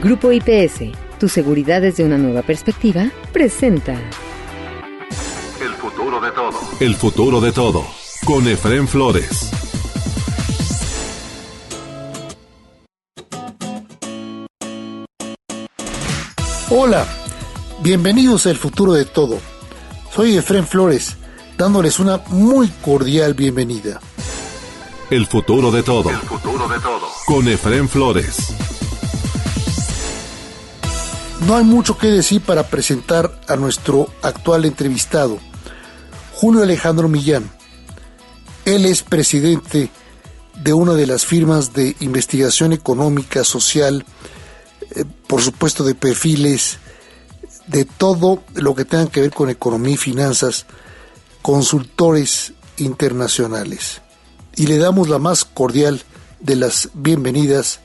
Grupo IPS, tu seguridad desde una nueva perspectiva, presenta El futuro de todo. El futuro de todo, con Efraín Flores. Hola, bienvenidos a El futuro de todo. Soy Efraín Flores, dándoles una muy cordial bienvenida. El futuro de todo. El futuro de todo, con Efraín Flores. No hay mucho que decir para presentar a nuestro actual entrevistado, Julio Alejandro Millán. Él es presidente de una de las firmas de investigación económica, social, por supuesto de perfiles, de todo lo que tenga que ver con economía y finanzas, consultores internacionales. Y le damos la más cordial de las bienvenidas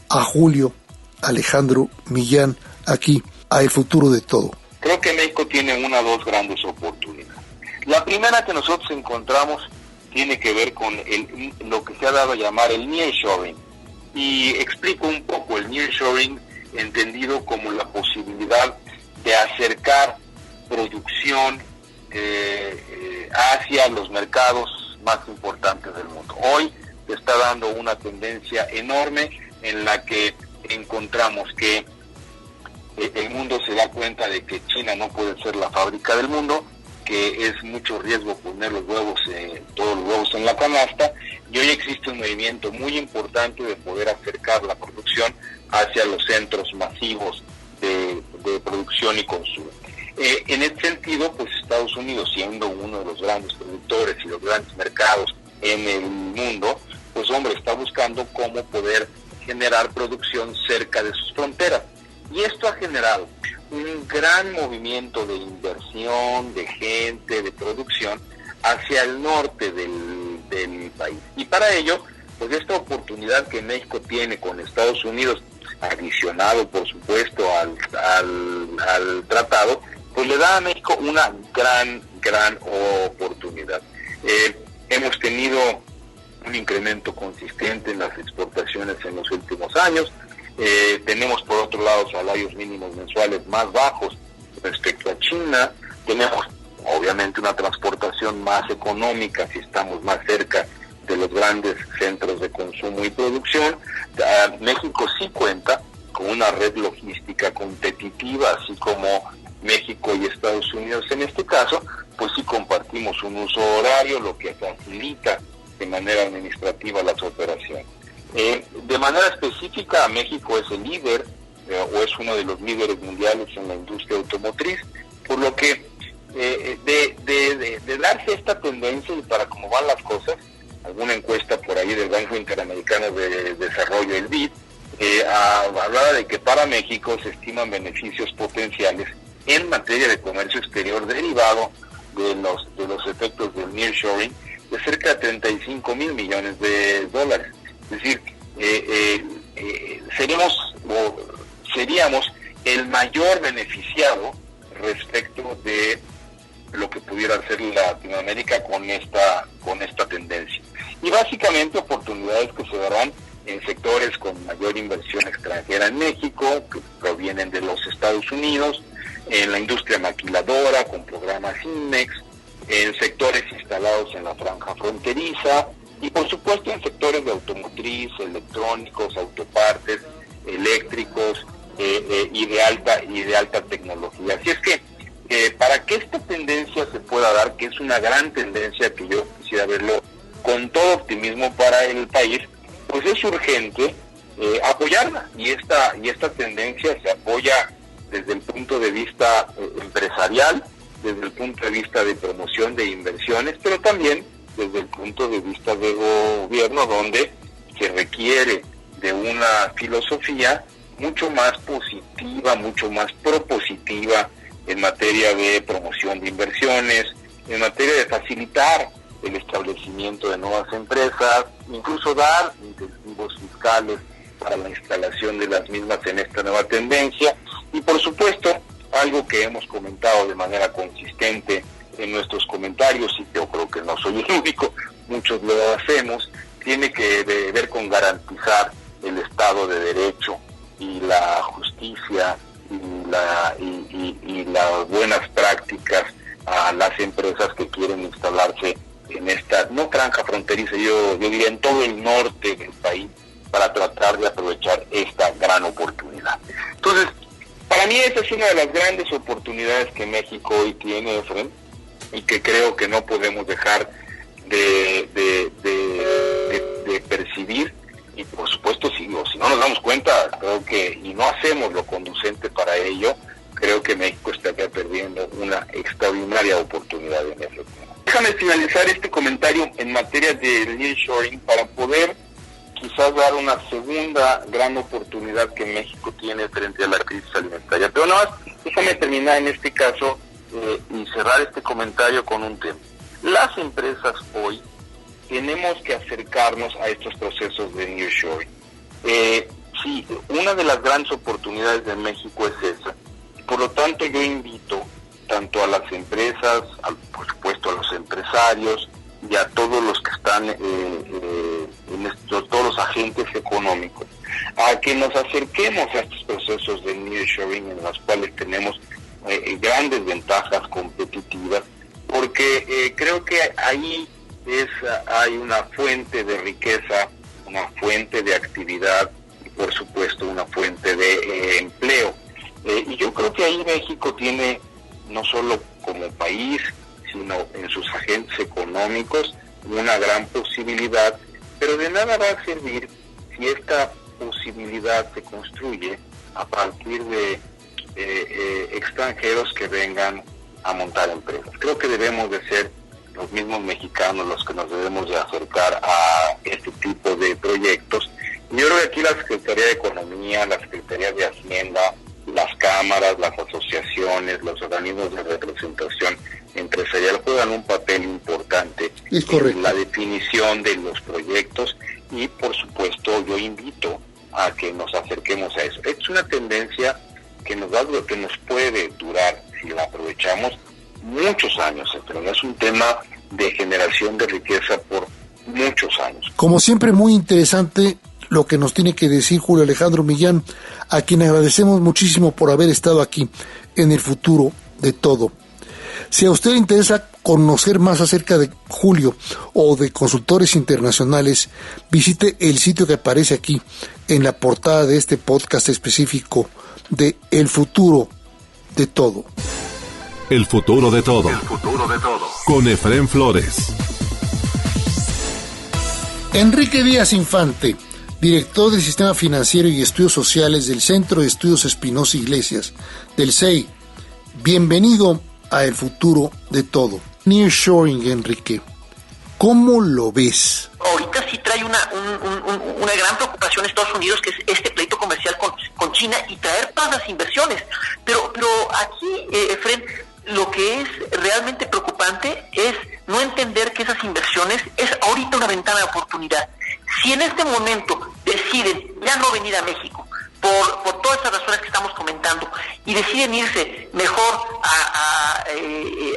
a Julio Alejandro Millán, aquí a El futuro de todo. Creo que México tiene dos grandes oportunidades. La primera que nosotros encontramos tiene que ver con lo que se ha dado a llamar el nearshoring. Y explico un poco el nearshoring, entendido como la posibilidad de acercar producción hacia los mercados más importantes del mundo. Hoy se está dando una tendencia enorme en la que encontramos que el mundo se da cuenta de que China no puede ser la fábrica del mundo, que es mucho riesgo poner todos los huevos en la canasta, y hoy existe un movimiento muy importante de poder acercar la producción hacia los centros masivos de producción y consumo. En este sentido, pues Estados Unidos, siendo uno de los grandes productores y los grandes mercados en el mundo, pues está buscando cómo poder generar producción cerca de sus fronteras. Y esto ha generado un gran movimiento de inversión, de gente, de producción hacia el norte del país. Y para ello, pues esta oportunidad que México tiene con Estados Unidos, adicionado por supuesto al tratado, pues le da a México una gran oportunidad. Hemos tenido un incremento consistente en las exportaciones en los últimos años. Tenemos por otro lado salarios mínimos mensuales más bajos respecto a China. Tenemos obviamente una transportación más económica si estamos más cerca de los grandes centros de consumo y producción. México sí cuenta con una red logística competitiva, así como México y Estados Unidos en este caso, pues sí compartimos un uso horario, lo que facilita de manera administrativa las operaciones. De manera específica, México es el líder o es uno de los líderes mundiales en la industria automotriz, por lo que de darse esta tendencia y para cómo van las cosas, alguna encuesta por ahí del Banco Interamericano de Desarrollo, el BID, hablaba de que para México se estiman beneficios potenciales en materia de comercio exterior derivado de los efectos del nearshoring de cerca de 35 mil millones de dólares. Es decir, seríamos el mayor beneficiado respecto de lo que pudiera hacer Latinoamérica con esta tendencia. Y básicamente oportunidades que se darán en sectores con mayor inversión extranjera en México, que provienen de los Estados Unidos, en la industria maquiladora, con programas INMEX, en sectores instalados en la franja fronteriza, y por supuesto en sectores de automotriz, electrónicos, autopartes, eléctricos y de alta tecnología. Así es que para que esta tendencia se pueda dar, que es una gran tendencia que yo quisiera verlo con todo optimismo para el país, pues es urgente apoyarla, y esta tendencia se apoya desde el punto de vista empresarial, desde el punto de vista de promoción de inversiones, pero también desde el punto de vista de gobierno, donde se requiere de una filosofía mucho más positiva, mucho más propositiva en materia de promoción de inversiones, en materia de facilitar el establecimiento de nuevas empresas, incluso dar incentivos fiscales para la instalación de las mismas en esta nueva tendencia, y por supuesto, algo que hemos comentado de manera consistente en nuestros comentarios, y yo creo que no soy el único, muchos lo hacemos, tiene que ver con garantizar el Estado de Derecho y la justicia y las buenas prácticas a las empresas que quieren instalarse en esta, no franja fronteriza, yo diría en todo el norte del país, para tratar de aprovechar esta gran oportunidad. Entonces, para mí esta es una de las grandes oportunidades que México hoy tiene, Efraín, y que creo que no podemos dejar de percibir. Y por supuesto, si no nos damos cuenta, creo que, y no hacemos lo conducente para ello, creo que México estaría perdiendo una extraordinaria oportunidad en ese tema. Déjame finalizar este comentario en materia de nearshoring para poder quizás dar una segunda gran oportunidad que México tiene frente a la crisis alimentaria. Pero nada más, déjame terminar en este caso y cerrar este comentario con un tema. Las empresas hoy tenemos que acercarnos a estos procesos de nearshoring. Sí, una de las grandes oportunidades de México es esa. Por lo tanto, yo invito tanto a las empresas, por supuesto a los empresarios y a todos los que están todos los agentes económicos, a que nos acerquemos a estos procesos de nearshoring en los cuales tenemos grandes ventajas competitivas, porque creo que ahí hay una fuente de riqueza, una fuente de actividad y por supuesto una fuente de empleo. Y yo creo que ahí México tiene, no solo como país, sino en sus agentes económicos, una gran posibilidad, pero de nada va a servir si esta posibilidad se construye a partir de extranjeros que vengan a montar empresas. Creo que debemos de ser los mismos mexicanos los que nos debemos de acercar a este tipo de proyectos. Y yo creo que aquí la Secretaría de Economía, la Secretaría de Hacienda, las cámaras, las asociaciones, los organismos de representación empresarial juegan un papel importante en la definición de los proyectos y por supuesto yo invito a que nos acerquemos a eso. Es una tendencia que nos puede durar, si la aprovechamos, muchos años, pero no es un tema de generación de riqueza por muchos años. Como siempre, muy interesante lo que nos tiene que decir Julio Alejandro Millán, a quien agradecemos muchísimo por haber estado aquí en El Futuro de Todo. Si a usted le interesa conocer más acerca de Julio o de consultores internacionales, visite el sitio que aparece aquí en la portada de este podcast específico de El Futuro de Todo. El futuro de todo. El futuro de todo. Con Efraín Flores. Enrique Díaz Infante, director del Sistema Financiero y Estudios Sociales del Centro de Estudios Espinosa Iglesias, del CEI. Bienvenido a El Futuro de Todo. Nearshoring, Enrique, ¿cómo lo ves? Ahorita sí trae una gran preocupación Estados Unidos, que es este pleito comercial con China y traer todas las inversiones. Pero aquí, Efraín, lo que es realmente preocupante es no entender que esas inversiones es ahorita una ventana de oportunidad. Si en este momento deciden ya no venir a México por todas esas razones que estamos comentando y deciden irse mejor a El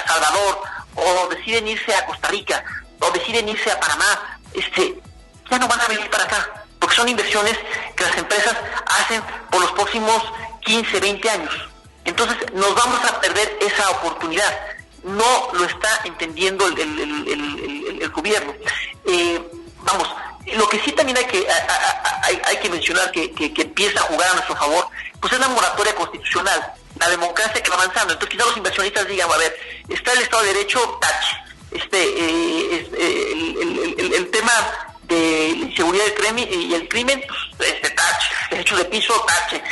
Salvador, o deciden irse a Costa Rica, o deciden irse a Panamá, ya no van a venir para acá, porque son inversiones que las empresas hacen por los próximos 15, 20 años. Entonces nos vamos a perder esa oportunidad. No lo está entendiendo el gobierno. Lo que sí también hay que mencionar que empieza a jugar a nuestro favor, pues es la moratoria constitucional, la democracia que va avanzando. Entonces quizás los inversionistas digan, a ver, está el Estado de Derecho, tache. El tema de inseguridad y el crimen, pues, tache. Derechos de piso, tache.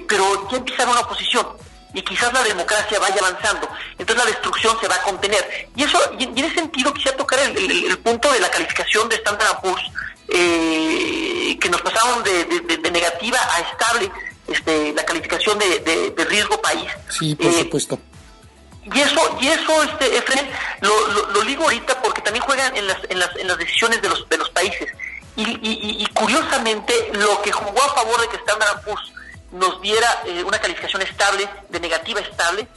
Pero ya empieza una oposición y quizás la democracia vaya avanzando, entonces la destrucción se va a contener. Y en ese sentido quisiera tocar el punto de la calificación de Standard & Poor's, que nos pasaron de negativa a estable, la calificación de riesgo país. Sí, por supuesto. Y eso, Efraín, lo ligo ahorita porque también juegan en las decisiones de los países. Y curiosamente, lo que jugó a favor de que Standard & Poor's nos diera una calificación estable, de negativa estable,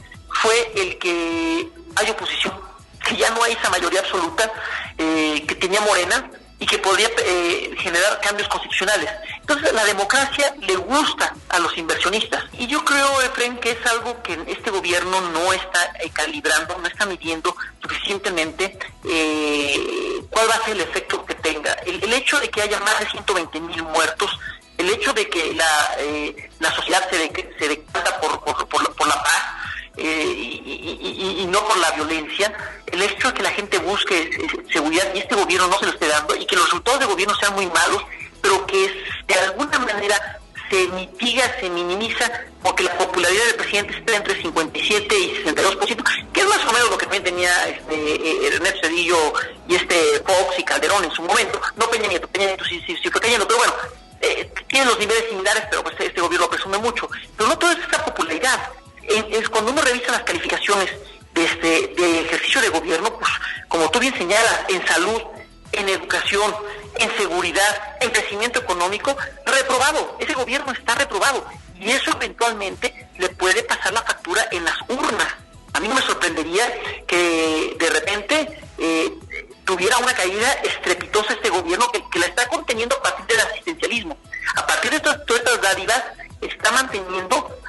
fue el que hay oposición, que ya no hay esa mayoría absoluta que tenía Morena, y que podría generar cambios constitucionales. Entonces, la democracia le gusta a los inversionistas. Y yo creo, Efraín, que es algo que este gobierno no está calibrando, no está midiendo suficientemente cuál va a ser el efecto que tenga. El hecho de que haya más de 120,000 muertos, el hecho de que la sociedad se decanta por la paz, y no por la violencia, el hecho de que la gente busque seguridad y este gobierno no se lo esté dando, y que los resultados de gobierno sean muy malos, pero que de alguna manera se mitiga, se minimiza, porque la popularidad del presidente está entre 57 y 62%, que es más o menos lo que también tenía Ernesto Zedillo y Fox y Calderón en su momento. No Peña Nieto sí fue cayendo, pero bueno, tienen los niveles similares, pero pues este gobierno lo presume mucho. Pero no toda esa popularidad. Es cuando uno revisa las calificaciones de ejercicio de gobierno, pues como tú bien señalas, en salud, en educación, en seguridad, en crecimiento económico, reprobado. Ese gobierno está reprobado y eso eventualmente le puede pasar la factura en las urnas. A mí no me sorprendería que de repente tuviera una caída estrepitosa este gobierno que la está conteniendo a partir del asistencialismo. A partir de todas estas dádivas está manteniendo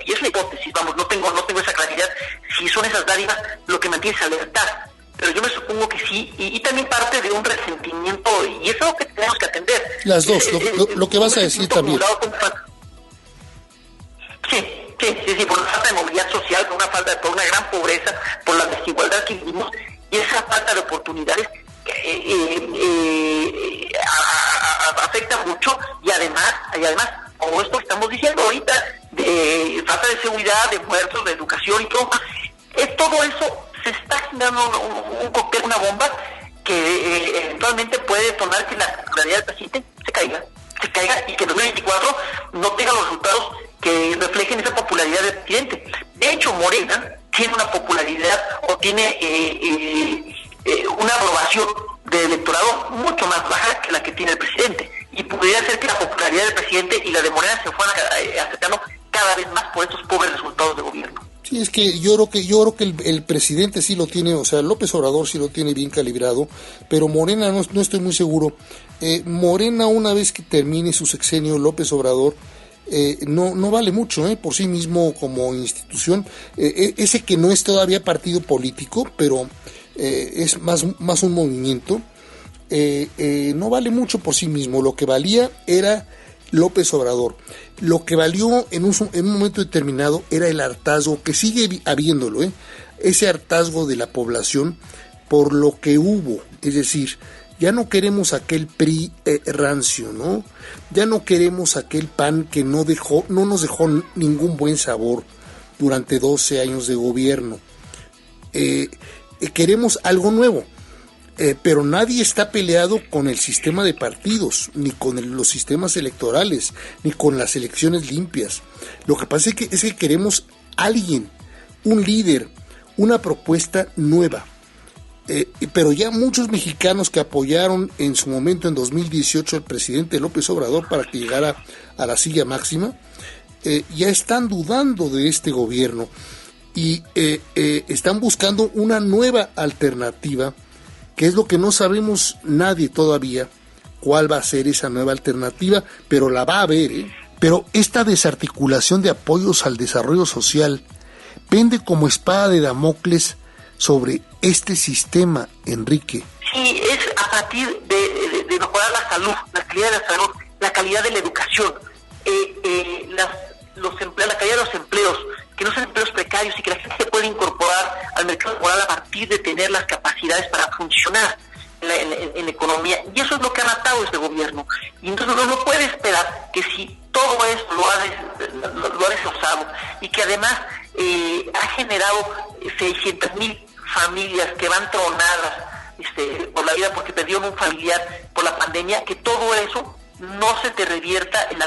y es una hipótesis, vamos, no tengo esa claridad si son esas dádivas lo que mantiene esa lealtad, pero yo me supongo que sí, y también parte de un resentimiento, y eso es lo que tenemos que atender. Las dos, lo que vas a decir también. Sí, por la falta de movilidad social, por una gran pobreza, por la desigualdad que vivimos, y esa falta de oportunidades afecta mucho, y además, como esto que estamos diciendo ahorita, de falta de seguridad, de muertos, de educación y todo eso se está generando un cóctel, una bomba que eventualmente puede detonar que la popularidad del presidente se caiga y que en 2024 no tenga los resultados que reflejen esa popularidad del presidente. De hecho, Morena tiene una popularidad o tiene una aprobación del electorado mucho más baja que la que tiene el presidente, y podría ser que la popularidad del presidente y la de Morena se fueran acercando cada vez más por estos pobres resultados de gobierno. Sí, es que yo creo que el presidente sí lo tiene, o sea, López Obrador sí lo tiene bien calibrado, pero Morena no estoy muy seguro. Morena, una vez que termine su sexenio, López Obrador no vale mucho por sí mismo como institución. Ese que no es todavía partido político, pero es más un movimiento, no vale mucho por sí mismo. Lo que valía era López Obrador. Lo que valió en un momento determinado era el hartazgo, que sigue habiéndolo, ese hartazgo de la población por lo que hubo. Es decir, ya no queremos aquel PRI rancio, ¿no? Ya no queremos aquel PAN que no nos dejó ningún buen sabor durante 12 años de gobierno. Queremos algo nuevo, pero nadie está peleado con el sistema de partidos, ni con los sistemas electorales, ni con las elecciones limpias. Lo que pasa es que queremos alguien, un líder, una propuesta nueva. Pero ya muchos mexicanos que apoyaron en su momento en 2018 al presidente López Obrador para que llegara a la silla máxima, ya están dudando de este gobierno y están buscando una nueva alternativa, que es lo que no sabemos nadie todavía cuál va a ser esa nueva alternativa, pero la va a haber. Pero esta desarticulación de apoyos al desarrollo social pende como espada de Damocles sobre este sistema, Enrique. Sí, es a partir de mejorar la salud, la calidad de la salud, la calidad de la educación, la calidad de los empleos, que no sean empleos precarios y que la gente se pueda incorporar al mercado laboral a partir de tener las capacidades para funcionar en la economía. Y eso es lo que ha matado este gobierno. Y entonces uno no puede esperar que si todo esto lo ha destrozado y que además ha generado 600,000 familias que van tronadas por la vida porque perdieron un familiar por la pandemia, que todo eso no se te revierta en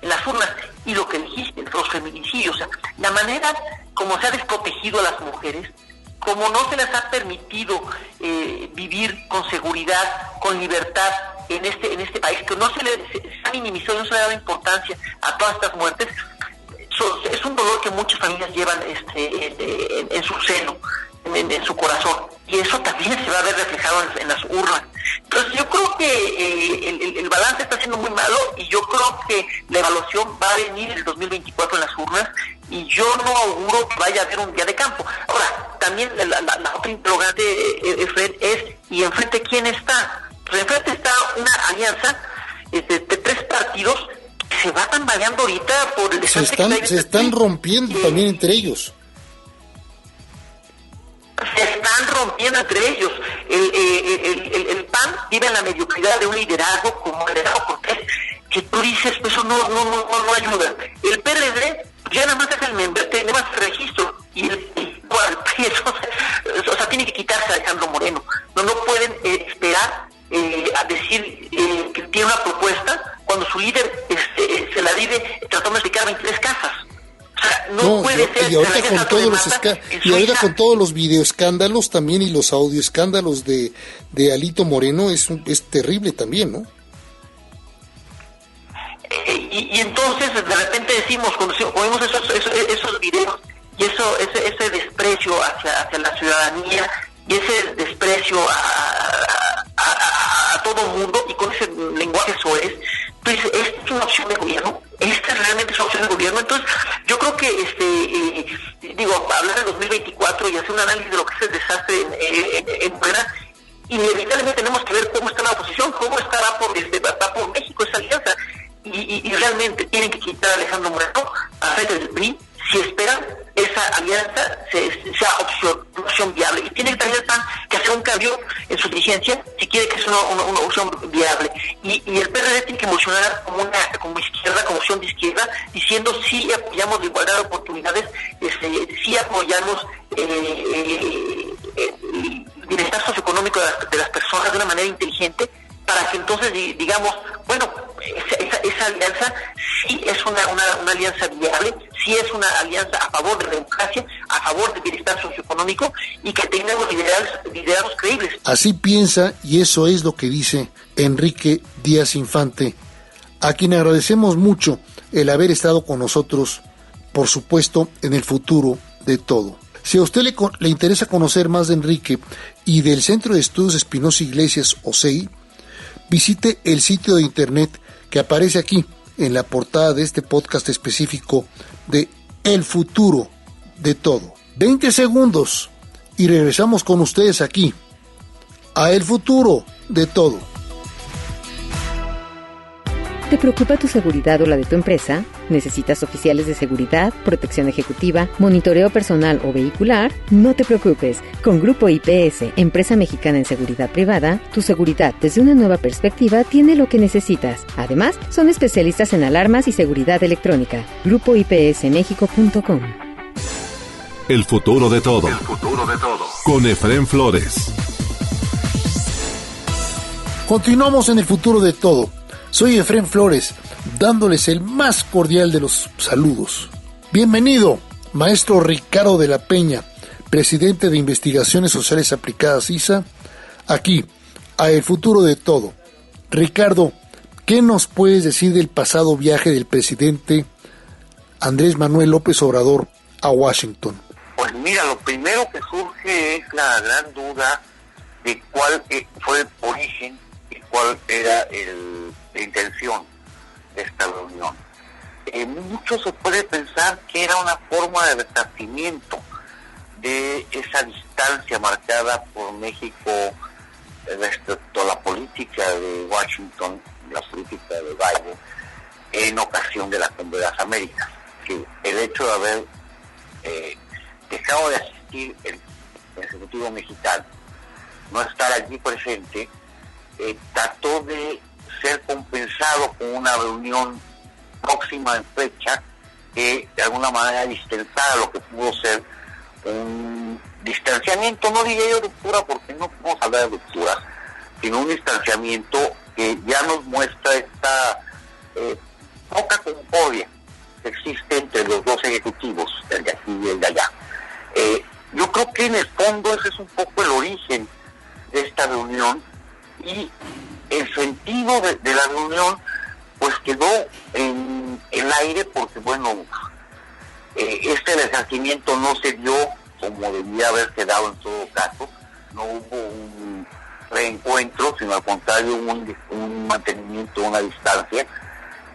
las urnas. Y lo que dijiste, los feminicidios, o sea, la manera como se ha desprotegido a las mujeres, como no se les ha permitido vivir con seguridad, con libertad en este país, que no se ha minimizado, no se le ha dado importancia a todas estas muertes, es un dolor que muchas familias llevan en su seno, en su corazón. y eso también se va a ver reflejado en las urnas. Entonces yo creo que el balance está siendo muy malo, y yo creo que la evaluación va a venir el 2024 en las urnas, y yo no auguro que vaya a haber un día de campo. Ahora, también la otra interrogante, Fred, es, ¿y enfrente quién está? Pues enfrente está una alianza de 3 partidos que se va tambaleando ahorita por el desastre. Se están rompiendo también entre ellos. Se están rompiendo entre ellos. El PAN vive en la mediocridad de un liderazgo como el de Raúl Cortés, que tú dices, pues eso no ayuda. El PRD ya nada más es el membrete, nada más el registro, y el o sea, tiene que quitarse a Alejandro Moreno. No pueden esperar a decir que tiene una propuesta cuando su líder se la vive tratando de explicar 23 casas. O sea, no puede ser. Y ahorita con todos los videoescándalos también, y los audioescándalos de Alito Moreno, es terrible también, ¿no? Y entonces de repente decimos, cuando vemos esos videos, y ese desprecio hacia la ciudadanía, y ese desprecio a todo mundo, y con ese lenguaje soez, pues esta es una opción de gobierno. Esta realmente es una opción de gobierno. Entonces yo creo que hablar del 2024 y hacer un análisis de lo que es el desastre en Morena, inevitablemente tenemos que ver cómo está la oposición, cómo va por México esa alianza, y realmente tienen que quitar a Alejandro Moreno a frente del PRI si esperan esa alianza sea opción viable, y tiene también el PAN que hacer un cambio en su dirigencia si quiere que sea una opción viable, y el PRD tiene que evolucionar como izquierda, como opción de izquierda, diciendo sí apoyamos la igualdad de oportunidades, sí apoyamos el bienestar socioeconómico de las personas de una manera inteligente, para que entonces digamos, bueno, esa alianza sí es una alianza viable, sí es una alianza a favor de la democracia, a favor del bienestar socioeconómico, y que tengamos liderazgos creíbles. Así piensa, y eso es lo que dice Enrique Díaz Infante, a quien agradecemos mucho el haber estado con nosotros, por supuesto, en el futuro de todo. Si a usted le interesa conocer más de Enrique y del Centro de Estudios Espinosa Iglesias, OSEI, visite el sitio de internet que aparece aquí en la portada de este podcast específico de El Futuro de Todo. 20 segundos y regresamos con ustedes aquí a El Futuro de Todo. ¿Te preocupa tu seguridad o la de tu empresa? ¿Necesitas oficiales de seguridad, protección ejecutiva, monitoreo personal o vehicular? No te preocupes. Con Grupo IPS, empresa mexicana en seguridad privada, tu seguridad desde una nueva perspectiva tiene lo que necesitas. Además, son especialistas en alarmas y seguridad electrónica. GrupoIPSMexico.com. El futuro de todo. El futuro de todo. Con Efrén Flores. Continuamos en El Futuro de Todo. Soy Efrén Flores, dándoles el más cordial de los saludos. Bienvenido, maestro Ricardo de la Peña, presidente de Investigaciones Sociales Aplicadas ISA, aquí, a El Futuro de Todo. Ricardo, ¿qué nos puedes decir del pasado viaje del presidente Andrés Manuel López Obrador a Washington? Pues mira, lo primero que surge es la gran duda de cuál fue el origen y cuál era la intención de esta reunión. Mucho se puede pensar que era una forma de resarcimiento de esa distancia marcada por México respecto a la política de Washington, la política de Biden, en ocasión de la Cumbre de las Américas. Que el hecho de haber dejado de asistir el Ejecutivo mexicano, no estar allí presente, trató de ser compensado con una reunión próxima en fecha que de alguna manera distanciara lo que pudo ser un distanciamiento, no diría yo ruptura porque no podemos hablar de rupturas, sino un distanciamiento que ya nos muestra esta poca concordia que existe entre los dos ejecutivos, el de aquí y el de allá. Yo creo que en el fondo ese es un poco el origen de esta reunión, y el sentido de la reunión pues quedó en el aire porque este resarcimiento no se dio como debía haber quedado en todo caso, no hubo un reencuentro, sino al contrario un mantenimiento, una distancia,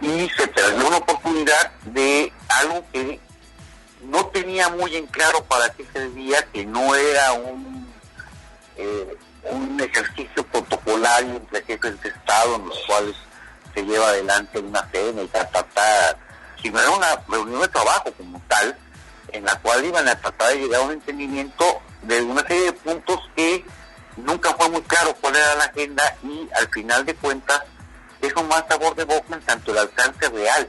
y se perdió una oportunidad de algo que no tenía muy en claro para qué servía, que no era un ejercicio protocolario entre jefes de Estado en los cuales se lleva adelante una cena y sino era una reunión de trabajo como tal, en la cual iban a tratar de llegar a un entendimiento de una serie de puntos que nunca fue muy claro cuál era la agenda, y al final de cuentas deja un mal sabor de boca en tanto el alcance real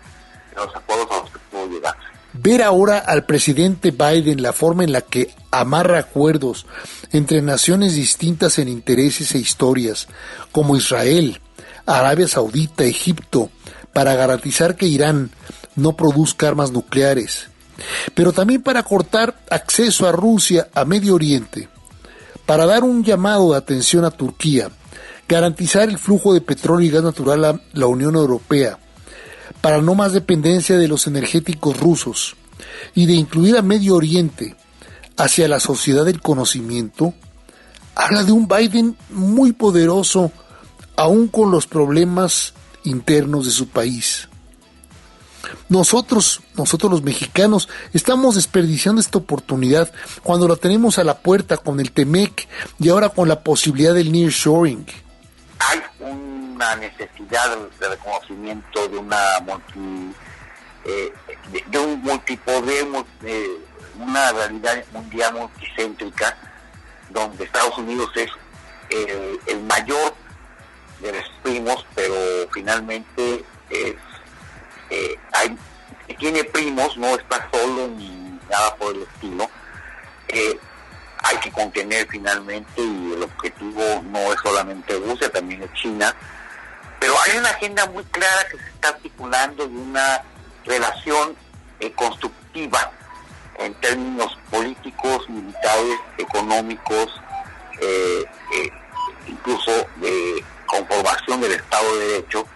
de los acuerdos a los que pudo llegar. Ver ahora al presidente Biden la forma en la que amarra acuerdos entre naciones distintas en intereses e historias, como Israel, Arabia Saudita, Egipto, para garantizar que Irán no produzca armas nucleares, pero también para cortar acceso a Rusia a Medio Oriente, para dar un llamado de atención a Turquía, garantizar el flujo de petróleo y gas natural a la Unión Europea, para no más dependencia de los energéticos rusos, y de incluir a Medio Oriente hacia la sociedad del conocimiento, habla de un Biden muy poderoso, aún con los problemas internos de su país. Nosotros los mexicanos estamos desperdiciando esta oportunidad cuando la tenemos a la puerta con el TEMEC y ahora con la posibilidad del nearshoring. Hay una necesidad de reconocimiento de un multipoder, una realidad mundial multicéntrica, donde Estados Unidos es el mayor de los primos, pero finalmente tiene primos, no está solo ni nada por el estilo. Hay que contener finalmente, y el objetivo no es solamente Rusia, también es China, pero hay una agenda muy clara que se está articulando de una relación constructiva en términos políticos, militares, económicos, incluso de conformación del Estado de Derecho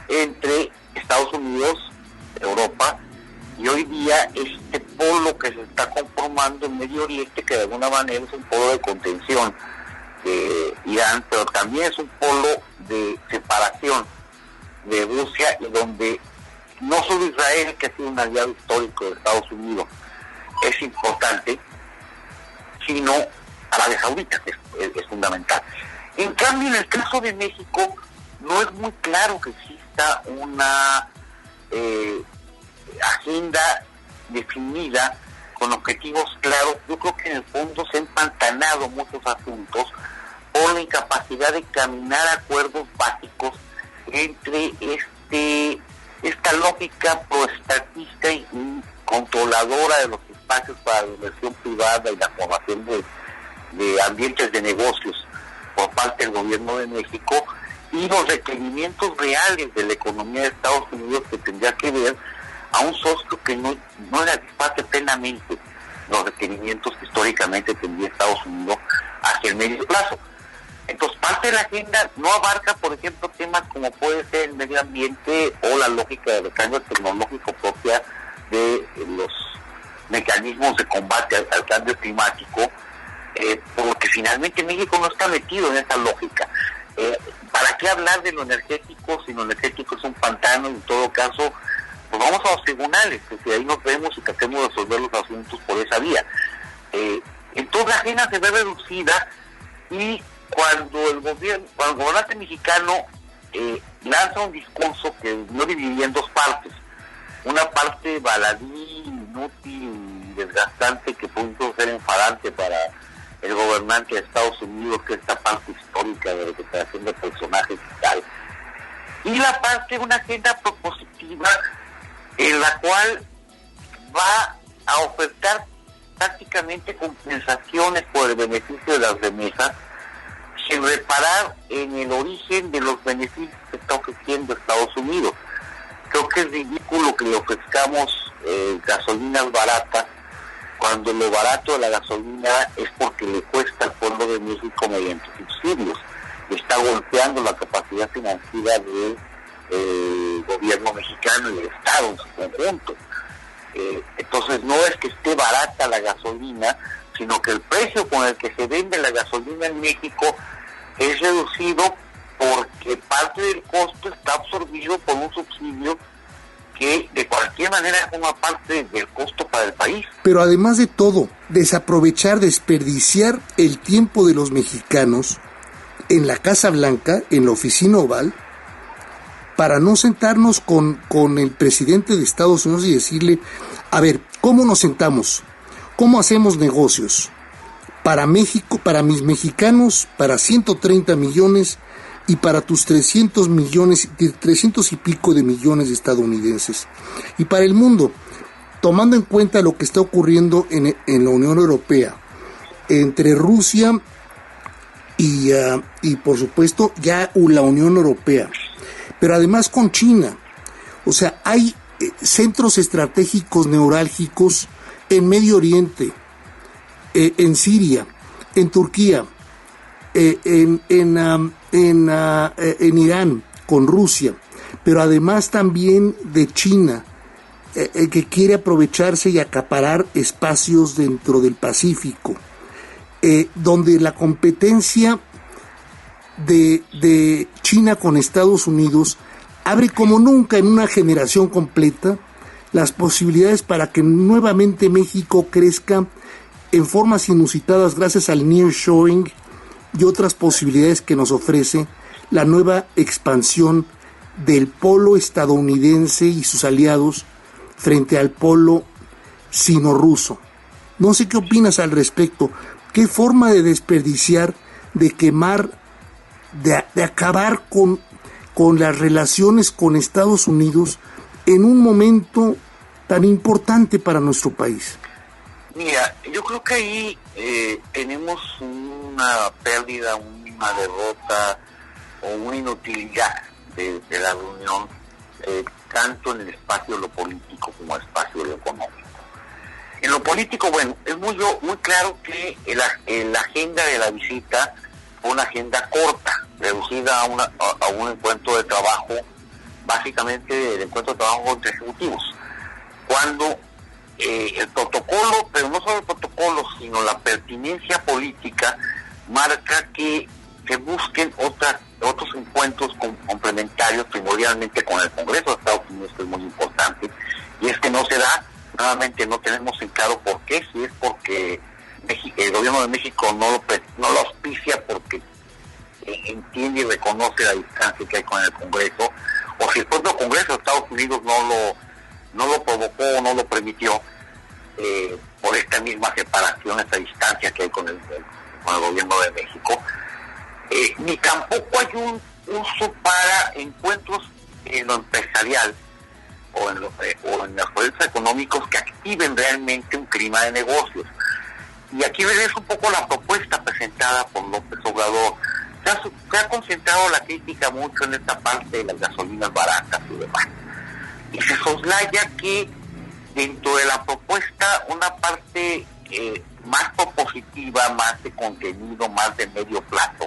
entre Estados Unidos, Europa, y hoy día este polo que se está conformando en Medio Oriente, que de alguna manera es un polo de contención de Irán, pero también es un polo de separación de Rusia, y donde no solo Israel, que ha sido un aliado histórico de Estados Unidos, es importante, sino Arabia Saudita, que es fundamental. En cambio, en el caso de México, no es muy claro que exista una agenda definida con objetivos claros. Yo creo que en el fondo se han empantanado muchos asuntos por la incapacidad de caminar acuerdos básicos entre esta lógica proestatista y controladora de los espacios para la inversión privada y la formación de ambientes de negocios por parte del gobierno de México, y los requerimientos reales de la economía de Estados Unidos, que tendría que ver a un socio que no satisface plenamente los requerimientos que históricamente tendría Estados Unidos hacia el medio plazo. Entonces, parte de la agenda no abarca, por ejemplo, temas como puede ser el medio ambiente o la lógica del cambio tecnológico propia de los mecanismos de combate al cambio climático, porque finalmente México no está metido en esa lógica. ¿Para qué hablar de lo energético si lo energético es un pantano? En todo caso, pues vamos a los tribunales, que ahí nos vemos y tratemos de resolver los asuntos por esa vía. Entonces la agenda se ve reducida, y cuando el gobernante mexicano lanza un discurso que no dividía en dos partes, una parte baladí, inútil y desgastante, que pudo ser enfadante para el gobernante de Estados Unidos, que es esta parte histórica de recuperación de personajes y tal, y la parte de una agenda propositiva en la cual va a ofertar prácticamente compensaciones por el beneficio de las remesas, sin reparar en el origen de los beneficios que está ofreciendo Estados Unidos. Creo que es ridículo que le ofrezcamos gasolinas baratas, cuando lo barato de la gasolina es porque le cuesta al pueblo de México mediante subsidios. Está golpeando la capacidad financiera del gobierno mexicano y del Estado en su conjunto. Entonces no es que esté barata la gasolina, sino que el precio con el que se vende la gasolina en México es reducido porque parte del costo está absorbido por un subsidio que de cualquier manera forma parte del costo para el país. Pero además de todo, desaprovechar, desperdiciar el tiempo de los mexicanos en la Casa Blanca, en la oficina oval, para no sentarnos con el presidente de Estados Unidos y decirle, a ver, ¿cómo nos sentamos? ¿Cómo hacemos negocios? Para México, para mis mexicanos, para 130 millones y para tus 300 millones, 300 y pico de millones de estadounidenses. Y para el mundo, tomando en cuenta lo que está ocurriendo en la Unión Europea, entre Rusia y por supuesto ya la Unión Europea, pero además con China. O sea, hay centros estratégicos neurálgicos en Medio Oriente, en Siria, en Turquía, en Irán, con Rusia, pero además también de China, que quiere aprovecharse y acaparar espacios dentro del Pacífico, donde la competencia de China con Estados Unidos abre como nunca en una generación completa las posibilidades para que nuevamente México crezca en formas inusitadas gracias al nearshoring y otras posibilidades que nos ofrece la nueva expansión del polo estadounidense y sus aliados frente al polo sino-ruso. No sé qué opinas al respecto. ¿Qué forma de desperdiciar, de quemar, de acabar con las relaciones con Estados Unidos en un momento tan importante para nuestro país? Mira, yo creo que ahí tenemos una pérdida, una derrota o una inutilidad de la reunión, tanto en el espacio de lo político como en el espacio de lo económico. En lo político, bueno, es muy claro que la agenda de la visita fue una agenda corta, reducida a un encuentro de trabajo, básicamente el encuentro de trabajo entre ejecutivos, cuando el protocolo, pero no solo el protocolo, sino la pertinencia política, marca que se busquen otros encuentros complementarios, primordialmente con el Congreso de Estados Unidos, que es muy importante, y es que no se da. Nuevamente no tenemos en claro por qué, si es porque el gobierno de México no lo auspicia porque entiende y reconoce la distancia que hay con el Congreso, o si el propio Congreso de Estados Unidos no lo provocó o no lo permitió por esta misma separación, esta distancia que hay con el gobierno de México, ni tampoco hay un uso para encuentros en lo empresarial o en los proyectos económicos que activen realmente un clima de negocios. Y aquí ves un poco la propuesta presentada por López Obrador. Se ha concentrado la crítica mucho en esta parte de las gasolinas baratas y demás. Y se soslaya que dentro de la propuesta una parte más propositiva, más de contenido, más de medio plazo,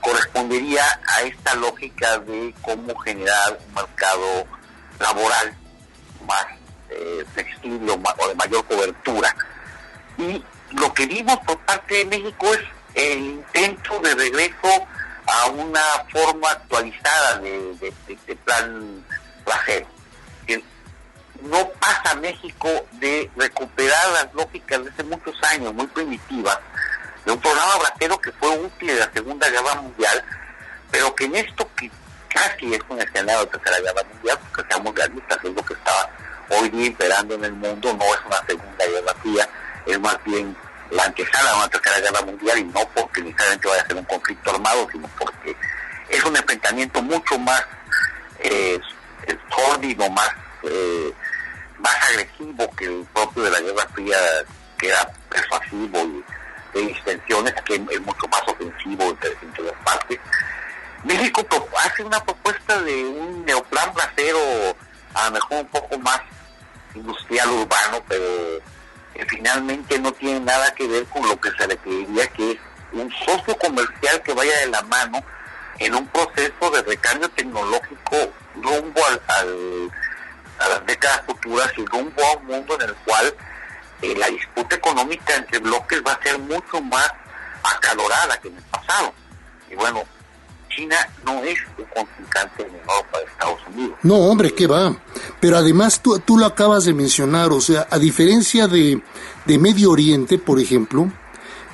correspondería a esta lógica de cómo generar un mercado laboral más flexible o de mayor cobertura. Y lo que vimos por parte de México es el intento de regreso a una forma actualizada de plan Placebo. Que no pasa México de recuperar las lógicas de hace muchos años, muy primitivas, de un programa Placebo que fue útil en la Segunda Guerra Mundial, pero que en esto que casi es un escenario de Tercera Guerra Mundial, porque seamos realistas, es lo que está hoy día imperando en el mundo, no es una Segunda Guerra Fría, es más bien la antesala de una Tercera Guerra Mundial, y no porque necesariamente vaya a ser un conflicto armado, sino porque es un enfrentamiento mucho más sórdido, más agresivo que el propio de la Guerra Fría, que era persuasivo y de distensiones, que es mucho más ofensivo entre las partes. México hace una propuesta de un neoplan Placebo, a lo mejor un poco más industrial urbano, pero que finalmente no tiene nada que ver con lo que se requeriría, que es un socio comercial que vaya de la mano en un proceso de recambio tecnológico rumbo a las décadas futuras y rumbo a un mundo en el cual la disputa económica entre bloques va a ser mucho más acalorada que en el pasado. Y bueno, China no es un contrincante menor para Estados Unidos. No, hombre, ¿qué va? Pero además tú lo acabas de mencionar, o sea, a diferencia de Medio Oriente, por ejemplo,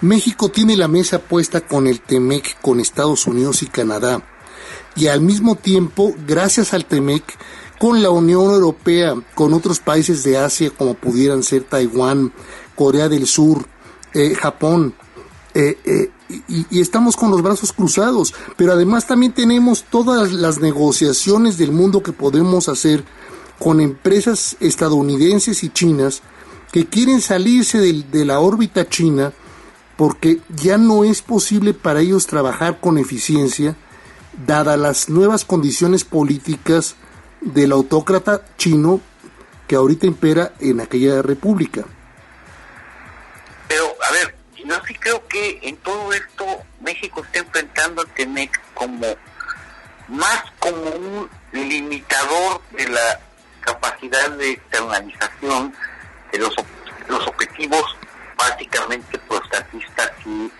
México tiene la mesa puesta con el TEMEC, con Estados Unidos y Canadá, y al mismo tiempo, gracias al TEMEC, con la Unión Europea, con otros países de Asia como pudieran ser Taiwán, Corea del Sur, Japón, y estamos con los brazos cruzados, pero además también tenemos todas las negociaciones del mundo que podemos hacer con empresas estadounidenses y chinas que quieren salirse de la órbita china porque ya no es posible para ellos trabajar con eficiencia dadas las nuevas condiciones políticas del autócrata chino que ahorita impera en aquella república. Pero, a ver, yo sí creo que en todo esto México está enfrentando al TEMEC más como un limitador de la capacidad de externalización de los objetivos básicamente proestatistas y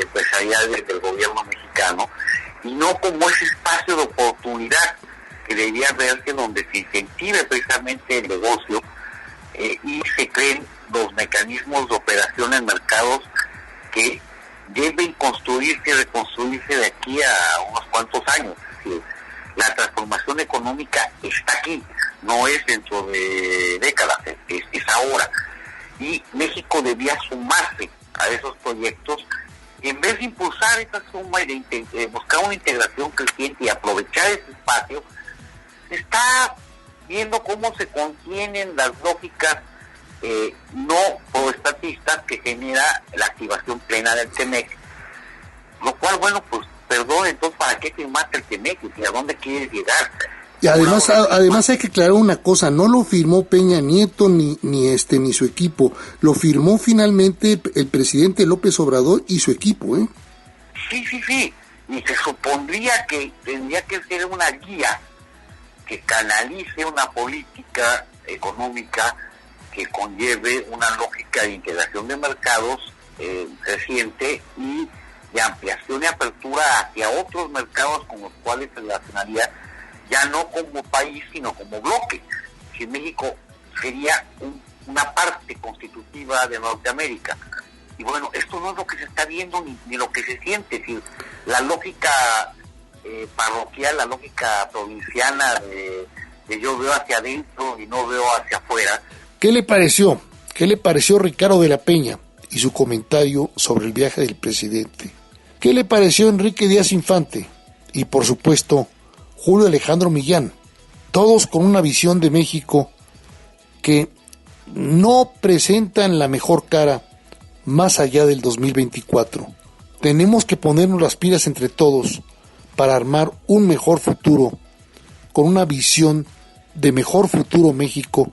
empresariales del gobierno mexicano, y no como ese espacio de oportunidad que debería verse donde se incentive precisamente el negocio y se creen los mecanismos de operación en mercados que deben construirse y reconstruirse de aquí a unos cuantos años. Es decir, la transformación económica está aquí, no es dentro de décadas, es ahora. Y México debía sumarse a esos proyectos, y en vez de impulsar esa suma y de buscar una integración creciente y aprovechar ese espacio, se está viendo cómo se contienen las lógicas no proestatistas que genera la activación plena del TEMEC, lo cual, bueno, pues perdón, entonces ¿para qué firmaste el TEMEC y a dónde quieres llegar? Y además hay que aclarar una cosa, no lo firmó Peña Nieto ni su equipo, lo firmó finalmente el presidente López Obrador y su equipo, ¿eh? Sí, y se supondría que tendría que ser una guía que canalice una política económica que conlleve una lógica de integración de mercados creciente y de ampliación y apertura hacia otros mercados con los cuales se relacionaría ya no como país, sino como bloque. Si México sería una parte constitutiva de Norteamérica. Y bueno, esto no es lo que se está viendo ni lo que se siente. Es decir, la lógica parroquial, la lógica provinciana de yo veo hacia adentro y no veo hacia afuera. ¿Qué le pareció? ¿Qué le pareció Ricardo de la Peña y su comentario sobre el viaje del presidente? ¿Qué le pareció Enrique Díaz Infante? Y por supuesto, Julio Alejandro Millán, todos con una visión de México que no presentan la mejor cara más allá del 2024. Tenemos que ponernos las pilas entre todos para armar un mejor futuro, con una visión de mejor futuro México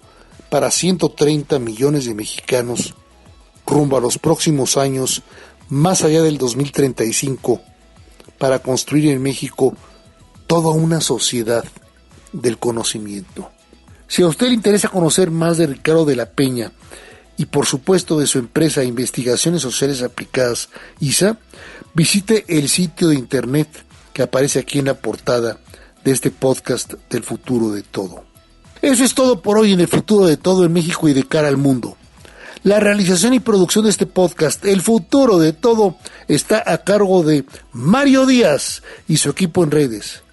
para 130 millones de mexicanos rumbo a los próximos años, más allá del 2035, para construir en México toda una sociedad del conocimiento. Si a usted le interesa conocer más de Ricardo de la Peña y por supuesto de su empresa Investigaciones Sociales Aplicadas, ISA, visite el sitio de internet que aparece aquí en la portada de este podcast del Futuro de Todo. Eso es todo por hoy en el Futuro de Todo en México y de cara al mundo. La realización y producción de este podcast, El Futuro de Todo, está a cargo de Mario Díaz y su equipo en redes.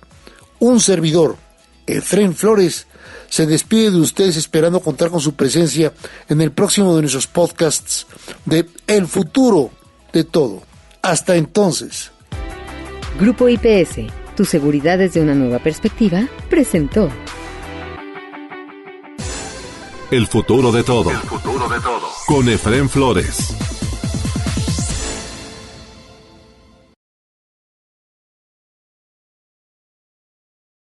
Un servidor, Efrén Flores, se despide de ustedes esperando contar con su presencia en el próximo de nuestros podcasts de El Futuro de Todo. Hasta entonces. Grupo IPS, tu seguridad desde una nueva perspectiva, presentó El Futuro de Todo. El Futuro de Todo. Con Efrén Flores.